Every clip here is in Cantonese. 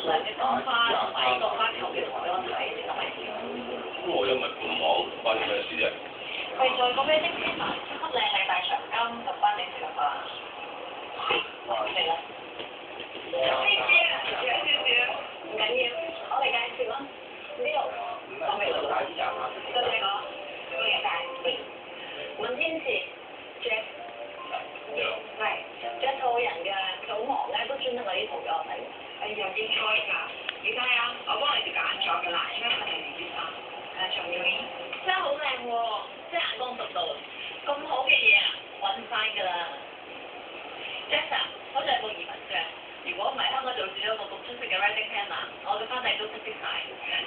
量嘅金花同埋呢個花球嘅圖俾我睇，你諗係點？咁我又唔係半網，關你咩事啫？咪就係個 wedding planner，超級靚麗大長巾，就關你事啦嘛。嚟啦！唔緊要，我嚟介紹啦。呢度我未來對你講，我嚟介文天賜 Jeff， 係 Jeff 好人㗎，佢好忙咧，都專登攞啲圖俾我睇。哎呀，應該㗎，你睇下，我幫你哋揀咗㗎啦，應該係呢啲衫，長腰面，真係好靚喎，即係眼光獨到，咁好嘅嘢啊，揾翻㗎啦。Jeff 好似係個移民嘅。如果唔係香港做住咗個咁出色嘅 wedding planner，我嘅婚禮都出色晒。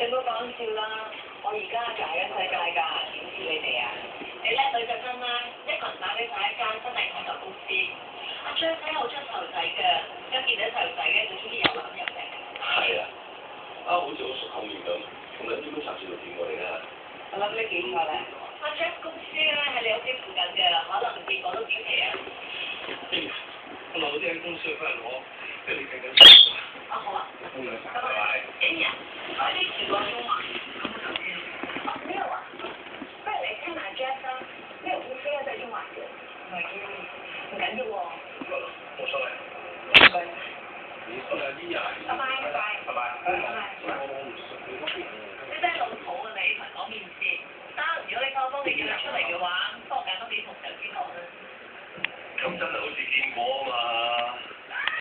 你唔好講笑啦，我而家係世界㗎，點知你哋啊？你叻女就真啦，一個人打理晒一間婚禮創作公司。阿 Jeff 仔好出頭仔嘅，一見到頭仔咧就中意又諗又靚。係啊，好似好熟口面咁，咁喺呢本雜誌度見過你啦。我諗你見過咧。阿 Jeff 公司咧喺你屋企附近嘅，可能見過都幾奇啊。我老啲喺公司翻嚟攞。